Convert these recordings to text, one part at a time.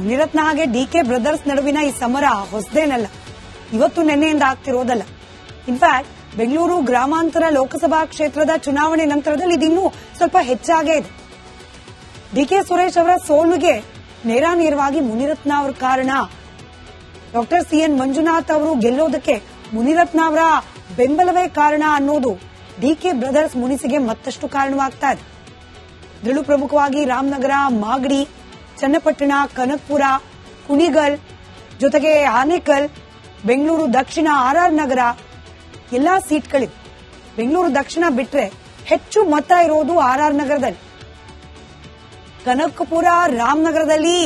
ಮುನಿರತ್ನ ಹಾಗೆ DK brothers ನಡುವಿನ ಈ ಸಮರ ಹೊಸದೇನಲ್ಲ, ಇವತ್ತು ನೆನ್ನೆಯಿಂದ ಆಗ್ತಿರೋದಲ್ಲ. ಇನ್ಫ್ಯಾಕ್ಟ್ ಬೆಂಗಳೂರು ಗ್ರಾಮಾಂತರ ಲೋಕಸಭಾ ಕ್ಷೇತ್ರದ ಚುನಾವಣೆ ನಂತರದಲ್ಲಿ ಇದಿನ್ನೂ ಸ್ವಲ್ಪ ಹೆಚ್ಚಾಗೇ ಇದೆ. ಡಿಕೆ ಸುರೇಶ್ ಅವರ ಸೋಲಿಗೆ ನೇರಾನೇರವಾಗಿ ಮುನಿರತ್ನ ಅವರ ಕಾರಣ, ಡಾಕ್ಟರ್ ಸಿಎನ್ ಮಂಜುನಾಥ್ ಅವರು ಗೆಲ್ಲೋದಕ್ಕೆ ಮುನಿರತ್ನ ಅವರ ಬೆಂಬಲವೇ ಕಾರಣ ಅನ್ನೋದು ಡಿಕೆ ಬ್ರದರ್ಸ್ ಮುನಿಸಿಗೆ ಮತ್ತಷ್ಟು ಕಾರಣವಾಗ್ತಾ ಇದೆ. ಇದರಲ್ಲೂ ಪ್ರಮುಖವಾಗಿ ರಾಮನಗರ, ಮಾಗಡಿ, ಚನ್ನಪಟ್ಟಣ, ಕನಕಪುರ, ಕುಣಿಗಲ್, ಜೊತೆಗೆ ಆನೇಕಲ್, ಬೆಂಗಳೂರು ದಕ್ಷಿಣ, ಆರ್ಆರ್ ನಗರ ಎಲ್ಲಾ ಸೀಟ್ಗಳಿವೆ. ಬೆಂಗಳೂರು ದಕ್ಷಿಣ ಬಿಟ್ರೆ ಹೆಚ್ಚು ಮತ ಇರೋದು ಆರ್ಆರ್ ನಗರದಲ್ಲಿ. ಕನಕಪುರ, ರಾಮನಗರದಲ್ಲಿ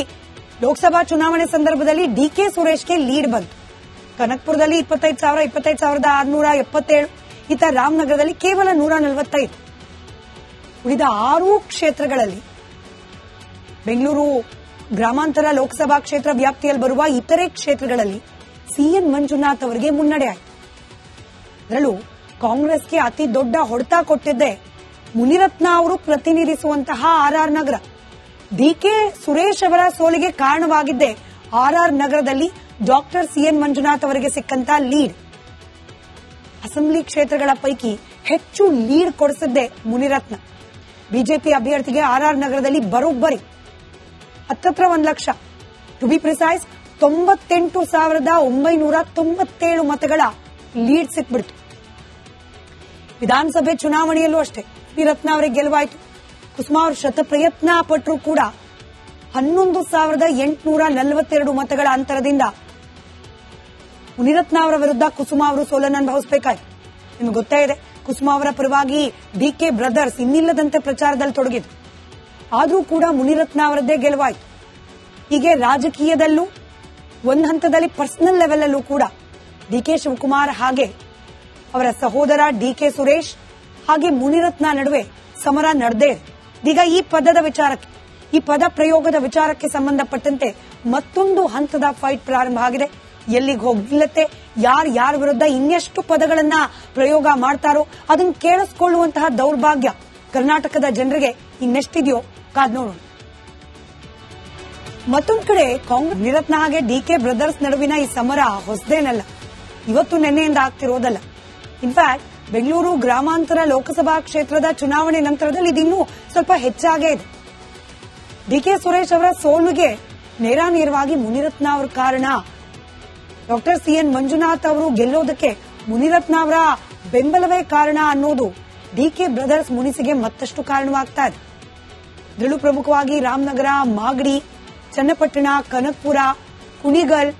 ಲೋಕಸಭಾ ಚುನಾವಣೆ ಸಂದರ್ಭದಲ್ಲಿ ಡಿಕೆ ಸುರೇಶ್ಗೆ ಲೀಡ್ ಬಂತು. ಕನಕಪುರದಲ್ಲಿ 25,677, ಇತ್ತ ರಾಮನಗರದಲ್ಲಿ ಕೇವಲ 145. ಉಳಿದ 6 ಕ್ಷೇತ್ರಗಳಲ್ಲಿ ಬೆಂಗಳೂರು ಗ್ರಾಮಾಂತರ ಲೋಕಸಭಾ ಕ್ಷೇತ್ರ ವ್ಯಾಪ್ತಿಯಲ್ಲಿ ಬರುವ ಇತರೆ ಕ್ಷೇತ್ರಗಳಲ್ಲಿ ಸಿಎನ್ ಮಂಜುನಾಥ್ ಅವರಿಗೆ ಮುನ್ನಡೆ ಆಯಿತು. ಅದರಲ್ಲೂ ಕಾಂಗ್ರೆಸ್ಗೆ ಅತಿ ದೊಡ್ಡ ಹೊಡೆತ ಕೊಟ್ಟಿದ್ದೆ ಮುನಿರತ್ನ ಅವರು ಪ್ರತಿನಿಧಿಸುವಂತಹ ಆರ್ಆರ್ ನಗರ. ಡಿಕೆ ಸುರೇಶ್ ಅವರ ಸೋಲಿಗೆ ಕಾರಣವಾಗಿದ್ದೆ ಆರ್ಆರ್ ನಗರದಲ್ಲಿ ಡಾಕ್ಟರ್ ಸಿಎನ್ ಮಂಜುನಾಥ್ ಅವರಿಗೆ ಸಿಕ್ಕಂತ ಲೀಡ್. ಅಸೆಂಬ್ಲಿ ಕ್ಷೇತ್ರಗಳ ಪೈಕಿ ಹೆಚ್ಚು ಲೀಡ್ ಕೊಡಿಸಿದ್ದೆ ಮುನಿರತ್ನ. ಬಿಜೆಪಿ ಅಭ್ಯರ್ಥಿಗೆ ಆರ್ಆರ್ ನಗರದಲ್ಲಿ ಬರೋಬ್ಬರಿ 1 ಲಕ್ಷ, ಟು ಬಿ ಪ್ರಿಸೈಸ್ 98,997 ಮತಗಳ ಲೀಡ್ ಸಿಕ್ಬಿಡ್ತು. ವಿಧಾನಸಭೆ ಚುನಾವಣೆಯಲ್ಲೂ ಅಷ್ಟೇ ಮುನಿರತ್ನ ಅವರಿಗೆ ಗೆಲುವಾಯಿತು. ಕುಸುಮಾ ಅವರು ಶತಪ್ರಯತ್ನ ಪಟ್ಟರೂ ಕೂಡ 11,842 ಮತಗಳ ಅಂತರದಿಂದ ಮುನಿರತ್ನ ಅವರ ವಿರುದ್ಧ ಕುಸುಮಾ ಅವರು ಸೋಲನ್ನು ಅನುಭವಿಸಬೇಕಾಯಿತು. ನಿಮಗೆ ಗೊತ್ತೇ ಇದೆ, ಕುಸುಮಾ ಅವರ ಪರವಾಗಿ ಡಿಕೆ ಬ್ರದರ್ಸ್ ಇನ್ನಿಲ್ಲದಂತೆ ಪ್ರಚಾರದಲ್ಲಿ ತೊಡಗಿದ್ರು. ಆದರೂ ಕೂಡ ಮುನಿರತ್ನ ಅವರದ್ದೇ ಗೆಲುವಾಯಿತು. ಹೀಗೆ ರಾಜಕೀಯದಲ್ಲೂ ಒಂದು ಹಂತದಲ್ಲಿ ಪರ್ಸನಲ್ ಲೆವೆಲ್ ಅಲ್ಲೂ ಕೂಡ ಡಿಕೆ ಶಿವಕುಮಾರ್ ಹಾಗೆ ಅವರ ಸಹೋದರ ಡಿಕೆ ಸುರೇಶ್ ಹಾಗೆ ಮುನಿರತ್ನ ನಡುವೆ ಸಮರ ನಡೆದೇ ಇದೆ. ಈಗ ಈ ಪದದ ವಿಚಾರಕ್ಕೆ, ಈ ಪದ ಪ್ರಯೋಗದ ವಿಚಾರಕ್ಕೆ ಸಂಬಂಧಪಟ್ಟಂತೆ ಮತ್ತೊಂದು ಹಂತದ ಫೈಟ್ ಪ್ರಾರಂಭ ಆಗಿದೆ. ಎಲ್ಲಿಗೆ ಹೋಗಿ ನಿಲ್ಲತ್ತೆ, ಯಾರ ವಿರುದ್ಧ ಇನ್ನೆಷ್ಟು ಪದಗಳನ್ನ ಪ್ರಯೋಗ ಮಾಡ್ತಾರೋ ಅದನ್ನು ಕೇಳಿಸಿಕೊಳ್ಳುವಂತಹ ದೌರ್ಭಾಗ್ಯ ಕರ್ನಾಟಕದ ಜನರಿಗೆ ಇನ್ನೆಷ್ಟಿದೆಯೋ ಕಾದ್ ನೋಡೋಣ. ಮತ್ತೊಂದು ಕಡೆ ಕಾಂಗ್ರೆಸ್ ಮುನಿರತ್ನ ಹಾಗೆ ಡಿಕೆ ಬ್ರದರ್ಸ್ ನಡುವಿನ ಈ ಸಮರ ಹೊಸದೇನಲ್ಲ, ಇವತ್ತು ನೆನ್ನೆಯಿಂದ ಆಗ್ತಿರೋದಲ್ಲ. ಇನ್ಫ್ಯಾಕ್ಟ್ ಬೆಂಗಳೂರು ಗ್ರಾಮಾಂತರ ಲೋಕಸಭಾ ಕ್ಷೇತ್ರದ ಚುನಾವಣೆ ನಂತರದಲ್ಲಿ ಇದಿನ್ನೂ ಸ್ವಲ್ಪ ಹೆಚ್ಚಾಗೇ ಇದೆ. ಡಿಕೆ ಸುರೇಶ್ ಅವರ ಸೋಲಿಗೆ ನೇರಾನೇರವಾಗಿ ಮುನಿರತ್ನ ಅವರ ಕಾರಣ, ಡಾಕ್ಟರ್ ಸಿಎನ್ ಮಂಜುನಾಥ್ ಅವರು ಗೆಲ್ಲೋದಕ್ಕೆ ಮುನಿರತ್ನ ಅವರ ಬೆಂಬಲವೇ ಕಾರಣ ಅನ್ನೋದು ಡಿಕೆ ಬ್ರದರ್ಸ್ ಮುನಿಸಿಗೆ ಮತ್ತಷ್ಟು ಕಾರಣವಾಗ್ತಾ ಇದೆ. ಇದರಲ್ಲೂ ಪ್ರಮುಖವಾಗಿ ರಾಮನಗರ, ಮಾಗಡಿ, ಚನ್ನಪಟ್ಟಣ, ಕನಕಪುರ, ಕುಣಿಗಲ್,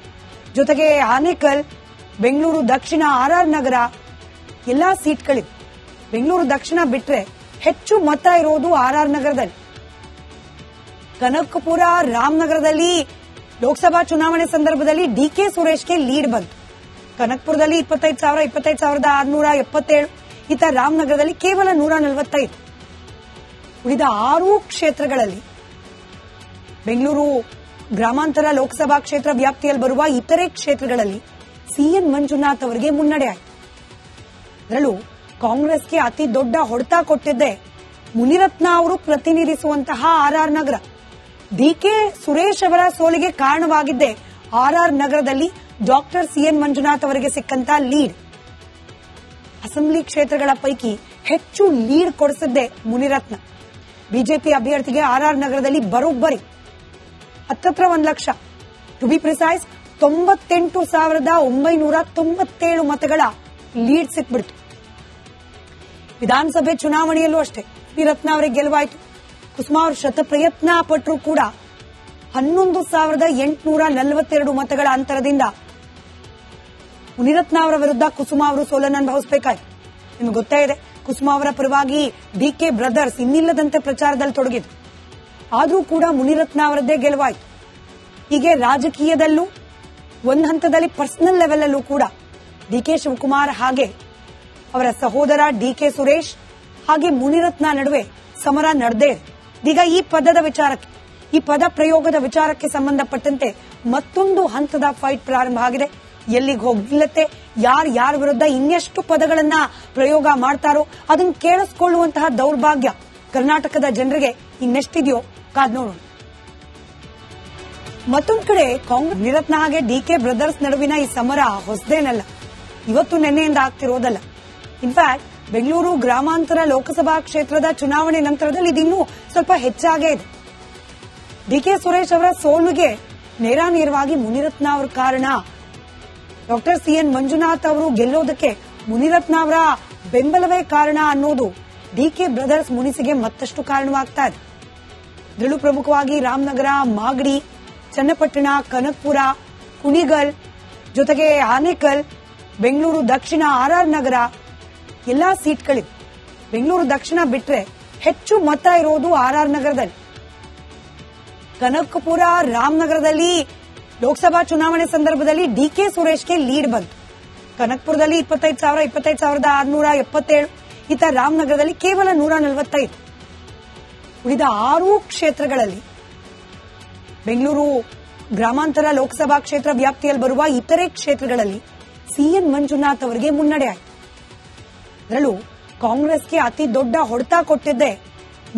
ಜೊತೆಗೆ ಆನೇಕಲ್, ಬೆಂಗಳೂರು ದಕ್ಷಿಣ, ಆರ್ಆರ್ ನಗರ ಎಲ್ಲಾ ಸೀಟ್ಗಳಿವೆ. ಬೆಂಗಳೂರು ದಕ್ಷಿಣ ಬಿಟ್ರೆ ಹೆಚ್ಚು ಮತ ಇರೋದು ಆರ್ಆರ್ ನಗರದಲ್ಲಿ. ಕನಕಪುರ, ರಾಮನಗರದಲ್ಲಿ ಲೋಕಸಭಾ ಚುನಾವಣೆ ಸಂದರ್ಭದಲ್ಲಿ ಡಿಕೆ ಸುರೇಶ್ಗೆ ಲೀಡ್ ಬಂತು. ಕನಕಪುರದಲ್ಲಿ 25,677, ಇತ್ತ ರಾಮನಗರದಲ್ಲಿ ಕೇವಲ 145. ಉಳಿದ 6 ಕ್ಷೇತ್ರಗಳಲ್ಲಿ ಬೆಂಗಳೂರು ಗ್ರಾಮಾಂತರ ಲೋಕಸಭಾ ಕ್ಷೇತ್ರ ವ್ಯಾಪ್ತಿಯಲ್ಲಿ ಬರುವ ಇತರೆ ಕ್ಷೇತ್ರಗಳಲ್ಲಿ ಸಿಎನ್ ಮಂಜುನಾಥ್ ಅವರಿಗೆ ಮುನ್ನಡೆ ಆಯಿತು. ಅದರಲ್ಲೂ ಕಾಂಗ್ರೆಸ್ಗೆ ಅತಿ ದೊಡ್ಡ ಹೊಡೆತ ಕೊಟ್ಟಿದ್ದೆ ಮುನಿರತ್ನ ಅವರು ಪ್ರತಿನಿಧಿಸುವಂತಹ ಆರ್ಆರ್ ನಗರ. ಡಿಕೆ ಸುರೇಶ್ ಅವರ ಸೋಲಿಗೆ ಕಾರಣವಾಗಿದ್ದೆ ಆರ್ಆರ್ ನಗರದಲ್ಲಿ ಡಾಕ್ಟರ್ ಸಿಎನ್ ಮಂಜುನಾಥ್ ಅವರಿಗೆ ಸಿಕ್ಕಂತ ಲೀಡ್. ಅಸೆಂಬ್ಲಿ ಕ್ಷೇತ್ರಗಳ ಪೈಕಿ ಹೆಚ್ಚು ಲೀಡ್ ಕೊಡಿಸಿದ್ದೆ ಮುನಿರತ್ನ. ಬಿಜೆಪಿ ಅಭ್ಯರ್ಥಿಗೆ ಆರ್ಆರ್ ನಗರದಲ್ಲಿ ಬರೋಬ್ಬರಿ 1 ಲಕ್ಷ, ಟು ಬಿ ಪ್ರಿಸೈಸ್ 98,997 ಮತಗಳ ಲೀಡ್ ಸಿಕ್ಬಿಡ್ತು. ವಿಧಾನಸಭೆ ಚುನಾವಣೆಯಲ್ಲೂ ಅಷ್ಟೇ ಮುನಿರತ್ನ ಅವರಿಗೆ ಗೆಲುವಾಯಿತು. ಕುಸುಮಾ ಅವರು ಶತಪ್ರಯತ್ನ ಪಟ್ಟರೂ ಕೂಡ 11,842 ಮತಗಳ ಅಂತರದಿಂದ ಮುನಿರತ್ನ ಅವರ ವಿರುದ್ಧ ಕುಸುಮಾ ಅವರು ಸೋಲನ್ನು ಅನುಭವಿಸಬೇಕಾಯಿತು. ನಿಮಗೆ ಗೊತ್ತೇ ಇದೆ, ಕುಸುಮಾ ಅವರ ಪರವಾಗಿ ಡಿಕೆ ಬ್ರದರ್ಸ್ ಇನ್ನಿಲ್ಲದಂತೆ ಪ್ರಚಾರದಲ್ಲಿ ತೊಡಗಿದ್ರು. ಆದರೂ ಕೂಡ ಮುನಿರತ್ನ ಅವರದ್ದೇ ಗೆಲುವಾಯಿತು. ಹೀಗೆ ರಾಜಕೀಯದಲ್ಲೂ ಒಂದು ಹಂತದಲ್ಲಿ ಪರ್ಸನಲ್ ಲೆವೆಲ್ ಅಲ್ಲೂ ಕೂಡ ಡಿಕೆ ಶಿವಕುಮಾರ್ ಹಾಗೆ ಅವರ ಸಹೋದರ ಡಿಕೆ ಸುರೇಶ್ ಹಾಗೆ ಮುನಿರತ್ನ ನಡುವೆ ಸಮರ ನಡೆದೇ ಇದೆ. ಈಗ ಈ ಪದದ ವಿಚಾರಕ್ಕೆ, ಈ ಪದ ಪ್ರಯೋಗದ ವಿಚಾರಕ್ಕೆ ಸಂಬಂಧಪಟ್ಟಂತೆ ಮತ್ತೊಂದು ಹಂತದ ಫೈಟ್ ಪ್ರಾರಂಭ ಆಗಿದೆ. ಎಲ್ಲಿಗೆ ಹೋಗಿ ನಿಲ್ಲತ್ತೆ, ಯಾರ ವಿರುದ್ಧ ಇನ್ನೆಷ್ಟು ಪದಗಳನ್ನ ಪ್ರಯೋಗ ಮಾಡ್ತಾರೋ ಅದನ್ನು ಕೇಳಿಸಿಕೊಳ್ಳುವಂತಹ ದೌರ್ಭಾಗ್ಯ ಕರ್ನಾಟಕದ ಜನರಿಗೆ ಇನ್ನೆಷ್ಟಿದೆಯೋ ಕಾದ್ ನೋಡೋಣ. ಮತ್ತೊಂದು ಕಡೆ ಕಾಂಗ್ರೆಸ್ ನಿರತ್ನ ಹಾಗೆ ಡಿಕೆ ಬ್ರದರ್ಸ್ ನಡುವಿನ ಈ ಸಮರ ಹೊಸದೇನಲ್ಲ, ಇವತ್ತು ನಿನ್ನೆಯಿಂದ ಆಗ್ತಿರೋದಲ್ಲ. ಇನ್ಫ್ಯಾಕ್ಟ್ ಬೆಂಗಳೂರು ಗ್ರಾಮಾಂತರ ಲೋಕಸಭಾ ಕ್ಷೇತ್ರದ ಚುನಾವಣೆ ನಂತರದಲ್ಲಿ ಇದಿನ್ನೂ ಸ್ವಲ್ಪ ಹೆಚ್ಚಾಗೇ ಇದೆ. ಡಿಕೆ ಸುರೇಶ್ ಅವರ ಸೋಲಿಗೆ ನೇರಾನೇರವಾಗಿ ಮುನಿರತ್ನ ಅವರ ಕಾರಣ, ಡಾಕ್ಟರ್ ಸಿಎನ್ ಮಂಜುನಾಥ್ ಅವರು ಗೆಲ್ಲೋದಕ್ಕೆ ಮುನಿರತ್ನ ಅವರ ಬೆಂಬಲವೇ ಕಾರಣ ಅನ್ನೋದು ಡಿಕೆ ಬ್ರದರ್ಸ್ ಮುನಿಸಿಗೆ ಮತ್ತಷ್ಟು ಕಾರಣವಾಗ್ತಾ ಇದೆ. ಇದರಲ್ಲೂ ಪ್ರಮುಖವಾಗಿ ರಾಮನಗರ, ಮಾಗಡಿ, ಚನ್ನಪಟ್ಟಣ, ಕನಕಪುರ, ಕುಣಿಗಲ್, ಜೊತೆಗೆ ಆನೇಕಲ್, ಬೆಂಗಳೂರು ದಕ್ಷಿಣ, ಆರ್ಆರ್ ನಗರ ಎಲ್ಲಾ ಸೀಟ್ಗಳಿವೆ. ಬೆಂಗಳೂರು ದಕ್ಷಿಣ ಬಿಟ್ರೆ ಹೆಚ್ಚು ಮತ ಇರೋದು ಆರ್ಆರ್ ನಗರದಲ್ಲಿ. ಕನಕಪುರ, ರಾಮನಗರದಲ್ಲಿ ಲೋಕಸಭಾ ಚುನಾವಣೆ ಸಂದರ್ಭದಲ್ಲಿ ಡಿಕೆ ಸುರೇಶ್ಗೆ ಲೀಡ್ ಬಂತು. ಕನಕಪುರದಲ್ಲಿ 25,677, ಇತ್ತ ರಾಮನಗರದಲ್ಲಿ ಕೇವಲ 145. ಉಳಿದ 6 ಕ್ಷೇತ್ರಗಳಲ್ಲಿ ಬೆಂಗಳೂರು ಗ್ರಾಮಾಂತರ ಲೋಕಸಭಾ ಕ್ಷೇತ್ರ ವ್ಯಾಪ್ತಿಯಲ್ಲಿ ಬರುವ ಇತರೆ ಕ್ಷೇತ್ರಗಳಲ್ಲಿ ಸಿಎನ್ ಮಂಜುನಾಥ್ ಅವರಿಗೆ ಮುನ್ನಡೆ ಆಯಿತು. ಅದರಲ್ಲೂ ಕಾಂಗ್ರೆಸ್ಗೆ ಅತಿ ದೊಡ್ಡ ಹೊಡೆತ ಕೊಟ್ಟಿದ್ದೆ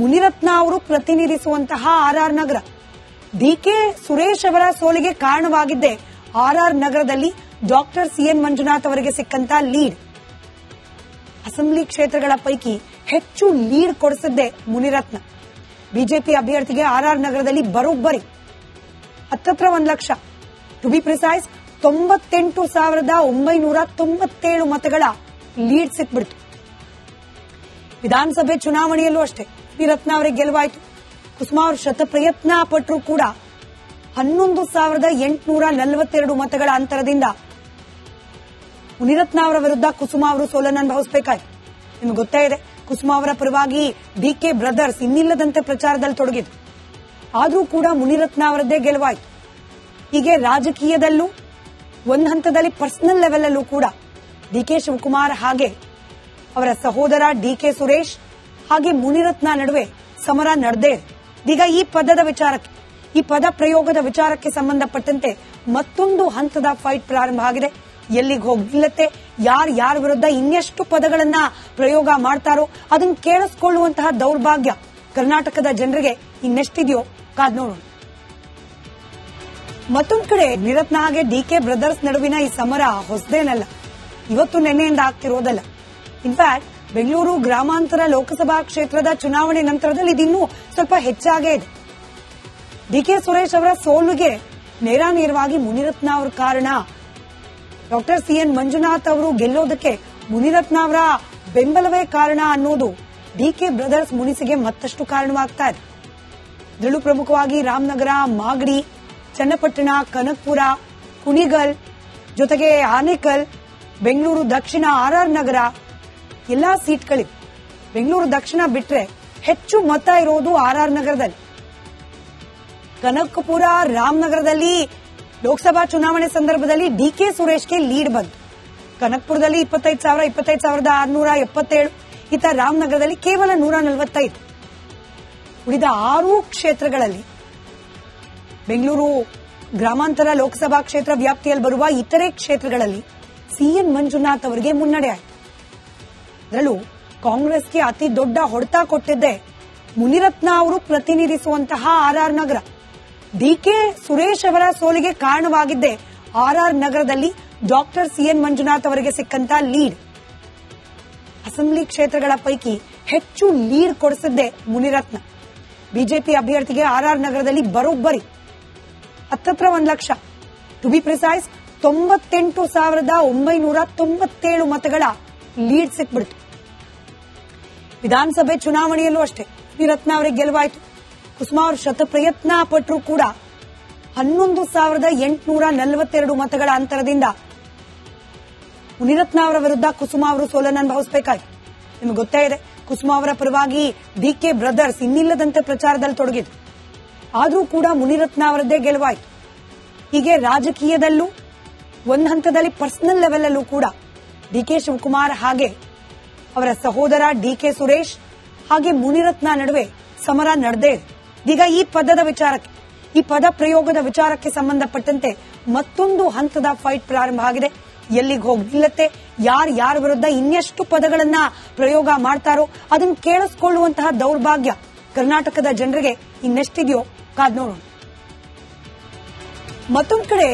ಮುನಿರತ್ನ ಅವರು ಪ್ರತಿನಿಧಿಸುವಂತಹ ಆರ್ಆರ್ ನಗರ. ಡಿಕೆ ಸುರೇಶ್ ಅವರ ಸೋಲಿಗೆ ಕಾರಣವಾಗಿದ್ದೆ ಆರ್ಆರ್ ನಗರದಲ್ಲಿ ಡಾಕ್ಟರ್ ಸಿಎನ್ ಮಂಜುನಾಥ್ ಅವರಿಗೆ ಸಿಕ್ಕಂತ ಲೀಡ್. ಅಸೆಂಬ್ಲಿ ಕ್ಷೇತ್ರಗಳ ಪೈಕಿ ಹೆಚ್ಚು ಲೀಡ್ ಕೊಡಿಸಿದ್ದೆ ಮುನಿರತ್ನ. ಬಿಜೆಪಿ ಅಭ್ಯರ್ಥಿಗೆ ಆರ್ಆರ್ ನಗರದಲ್ಲಿ ಬರೋಬ್ಬರಿ 1 ಲಕ್ಷ, ಟು ಬಿ ಪ್ರಿಸೈಸ್ 98,997 ಮತಗಳ ಲೀಡ್ ಸಿಕ್ಬಿಡ್ತು. ವಿಧಾನಸಭೆ ಚುನಾವಣೆಯಲ್ಲೂ ಅಷ್ಟೇ ಮುನಿರತ್ನ ಅವರಿಗೆ ಗೆಲುವಾಯಿತು. ಕುಸುಮಾ ಅವರು ಶತಪ್ರಯತ್ನ ಪಟ್ಟರೂ ಕೂಡ 11,842 ಮತಗಳ ಅಂತರದಿಂದ ಮುನಿರತ್ನ ಅವರ ವಿರುದ್ಧ ಕುಸುಮಾ ಅವರು ಸೋಲನ್ನು ಅನುಭವಿಸಬೇಕಾಯಿತು. ನಿಮಗೆ ಗೊತ್ತೇ ಇದೆ, ಕುಸುಮಾ ಅವರ ಪರವಾಗಿ ಡಿಕೆ ಬ್ರದರ್ಸ್ ಇನ್ನಿಲ್ಲದಂತೆ ಪ್ರಚಾರದಲ್ಲಿ ತೊಡಗಿದ್ರು. ಆದರೂ ಕೂಡ ಮುನಿರತ್ನ ಅವರದ್ದೇ ಗೆಲುವಾಯಿತು. ಹೀಗೆ ರಾಜಕೀಯದಲ್ಲೂ ಒಂದು ಹಂತದಲ್ಲಿ ಪರ್ಸನಲ್ ಲೆವೆಲ್ ಅಲ್ಲೂ ಕೂಡ ಡಿಕೆ ಶಿವಕುಮಾರ್ ಹಾಗೆ ಅವರ ಸಹೋದರ ಡಿಕೆ ಸುರೇಶ್ ಹಾಗೆ ಮುನಿರತ್ನ ನಡುವೆ ಸಮರ ನಡೆದೇ ಇದೆ. ಈಗ ಈ ಪದದ ವಿಚಾರಕ್ಕೆ, ಈ ಪದ ಪ್ರಯೋಗದ ವಿಚಾರಕ್ಕೆ ಸಂಬಂಧಪಟ್ಟಂತೆ ಮತ್ತೊಂದು ಹಂತದ ಫೈಟ್ ಪ್ರಾರಂಭ ಆಗಿದೆ. ಎಲ್ಲಿಗೆ ಹೋಗಿ ನಿಲ್ಲತ್ತೆ, ಯಾರ ವಿರುದ್ಧ ಇನ್ನೆಷ್ಟು ಪದಗಳನ್ನ ಪ್ರಯೋಗ ಮಾಡ್ತಾರೋ ಅದನ್ನು ಕೇಳಿಸಿಕೊಳ್ಳುವಂತಹ ದೌರ್ಭಾಗ್ಯ ಕರ್ನಾಟಕದ ಜನರಿಗೆ ಇನ್ನೆಷ್ಟಿದೆಯೋ ಕಾದ್ ನೋಡೋಣ. ಮತ್ತೊಂದು ಕಡೆ ನಿರತ್ನ ಹಾಗೆ ಡಿಕೆ ಬ್ರದರ್ಸ್ ನಡುವಿನ ಈ ಸಮರ ಹೊಸದೇನಲ್ಲ, ಇವತ್ತು ನಿನ್ನೆಯಿಂದ ಆಗ್ತಿರೋದಲ್ಲ. ಇನ್ಫ್ಯಾಕ್ಟ್ ಬೆಂಗಳೂರು ಗ್ರಾಮಾಂತರ ಲೋಕಸಭಾ ಕ್ಷೇತ್ರದ ಚುನಾವಣೆ ನಂತರದಲ್ಲಿ ಇದಿನ್ನೂ ಸ್ವಲ್ಪ ಹೆಚ್ಚಾಗೇ ಇದೆ. ಡಿಕೆ ಸುರೇಶ್ ಅವರ ಸೋಲಿಗೆ ನೇರಾನೇರವಾಗಿ ಮುನಿರತ್ನ ಅವರ ಕಾರಣ, ಡಾಕ್ಟರ್ ಸಿಎನ್ ಮಂಜುನಾಥ್ ಅವರು ಗೆಲ್ಲೋದಕ್ಕೆ ಮುನಿರತ್ನ ಅವರ ಬೆಂಬಲವೇ ಕಾರಣ ಅನ್ನೋದು ಡಿಕೆ ಬ್ರದರ್ಸ್ ಮುನಿಸಿಗೆ ಮತ್ತಷ್ಟು ಕಾರಣವಾಗ್ತಾ ಇದೆ. ಇದರಲ್ಲೂ ಪ್ರಮುಖವಾಗಿ ರಾಮನಗರ, ಮಾಗಡಿ, ಚನ್ನಪಟ್ಟಣ, ಕನಕಪುರ, ಕುಣಿಗಲ್, ಜೊತೆಗೆ ಆನೇಕಲ್, ಬೆಂಗಳೂರು ದಕ್ಷಿಣ, ಆರ್ಆರ್ ನಗರ ಎಲ್ಲಾ ಸೀಟ್ಗಳಿವೆ. ಬೆಂಗಳೂರು ದಕ್ಷಿಣ ಬಿಟ್ರೆ ಹೆಚ್ಚು ಮತ ಇರೋದು ಆರ್ಆರ್ ನಗರದಲ್ಲಿ. ಕನಕಪುರ, ರಾಮನಗರದಲ್ಲಿ ಲೋಕಸಭಾ ಚುನಾವಣೆ ಸಂದರ್ಭದಲ್ಲಿ ಡಿಕೆ ಸುರೇಶ್ಗೆ ಲೀಡ್ ಬಂತು. ಕನಕಪುರದಲ್ಲಿ 25,677, ಇತ್ತ ರಾಮನಗರದಲ್ಲಿ ಕೇವಲ 145. ಉಳಿದ 6 ಕ್ಷೇತ್ರಗಳಲ್ಲಿ ಬೆಂಗಳೂರು ಗ್ರಾಮಾಂತರ ಲೋಕಸಭಾ ಕ್ಷೇತ್ರ ವ್ಯಾಪ್ತಿಯಲ್ಲಿ ಬರುವ ಇತರೆ ಕ್ಷೇತ್ರಗಳಲ್ಲಿ ಸಿಎನ್ ಮಂಜುನಾಥ್ ಅವರಿಗೆ ಮುನ್ನಡೆ ಆಯಿತು. ಅದರಲ್ಲೂ ಕಾಂಗ್ರೆಸ್ಗೆ ಅತಿ ದೊಡ್ಡ ಹೊಡೆತ ಕೊಟ್ಟಿದ್ದೆ ಮುನಿರತ್ನ ಅವರು ಪ್ರತಿನಿಧಿಸುವಂತಹ ಆರ್ಆರ್ ನಗರ. ಡಿಕೆ ಸುರೇಶ್ ಅವರ ಸೋಲಿಗೆ ಕಾರಣವಾಗಿದ್ದೆ ಆರ್ಆರ್ ನಗರದಲ್ಲಿ ಡಾಕ್ಟರ್ ಸಿಎನ್ ಮಂಜುನಾಥ್ ಅವರಿಗೆ ಸಿಕ್ಕಂತ ಲೀಡ್. ಅಸೆಂಬ್ಲಿ ಕ್ಷೇತ್ರಗಳ ಪೈಕಿ ಹೆಚ್ಚು ಲೀಡ್ ಕೊಡಿಸಿದ್ದೆ ಮುನಿರತ್ನ. ಬಿಜೆಪಿ ಅಭ್ಯರ್ಥಿಗೆ ಆರ್ಆರ್ ನಗರದಲ್ಲಿ ಬರೋಬ್ಬರಿ 1 ಲಕ್ಷ, ಟು ಬಿ ಪ್ರಿಸೈಸ್ 98,997 ಮತಗಳ ಲೀಡ್ ಸಿಕ್ಬಿಡ್ತು. ವಿಧಾನಸಭೆ ಚುನಾವಣೆಯಲ್ಲೂ ಅಷ್ಟೇ ಮುನಿರತ್ನ ಅವರಿಗೆ ಗೆಲುವಾಯಿತು. ಕುಸುಮಾ ಅವರು ಶತಪ್ರಯತ್ನ ಪಟ್ಟರೂ ಕೂಡ 11,842 ಮತಗಳ ಅಂತರದಿಂದ ಮುನಿರತ್ನ ಅವರ ವಿರುದ್ಧ ಕುಸುಮಾ ಅವರು ಸೋಲನ್ನು ಅನುಭವಿಸಬೇಕಾಯಿತು. ನಿಮಗೆ ಗೊತ್ತೇ ಇದೆ, ಕುಸುಮಾ ಅವರ ಪರವಾಗಿ ಡಿಕೆ ಬ್ರದರ್ಸ್ ಇನ್ನಿಲ್ಲದಂತೆ ಪ್ರಚಾರದಲ್ಲಿ ತೊಡಗಿದ್ರು. ಆದರೂ ಕೂಡ ಮುನಿರತ್ನ ಅವರದ್ದೇ ಗೆಲುವಾಯಿತು. ಹೀಗೆ ರಾಜಕೀಯದಲ್ಲೂ ಒಂದು ಹಂತದಲ್ಲಿ ಪರ್ಸನಲ್ ಲೆವೆಲ್ ಅಲ್ಲೂ ಕೂಡ ಡಿಕೆ ಶಿವಕುಮಾರ್ ಹಾಗೆ ಅವರ ಸಹೋದರ ಡಿಕೆ ಸುರೇಶ್ ಹಾಗೆ ಮುನಿರತ್ನ ನಡುವೆ ಸಮರ ನಡೆದೇ ಇದೆ. ಈಗ ಈ ಪದದ ವಿಚಾರಕ್ಕೆ, ಈ ಪದ ಪ್ರಯೋಗದ ವಿಚಾರಕ್ಕೆ ಸಂಬಂಧಪಟ್ಟಂತೆ ಮತ್ತೊಂದು ಹಂತದ ಫೈಟ್ ಪ್ರಾರಂಭ ಆಗಿದೆ. ಎಲ್ಲಿಗೆ ಹೋಗಿ ನಿಲ್ಲತ್ತೆ, ಯಾರ ವಿರುದ್ಧ ಇನ್ನೆಷ್ಟು ಪದಗಳನ್ನ ಪ್ರಯೋಗ ಮಾಡ್ತಾರೋ ಅದನ್ನು ಕೇಳಿಸಿಕೊಳ್ಳುವಂತಹ ದೌರ್ಭಾಗ್ಯ ಕರ್ನಾಟಕದ ಜನರಿಗೆ ಇನ್ನೆಷ್ಟಿದೆಯೋ ಕಾದ್ ನೋಡೋಣ. ಮತ್ತೊಂದು ಕಡೆ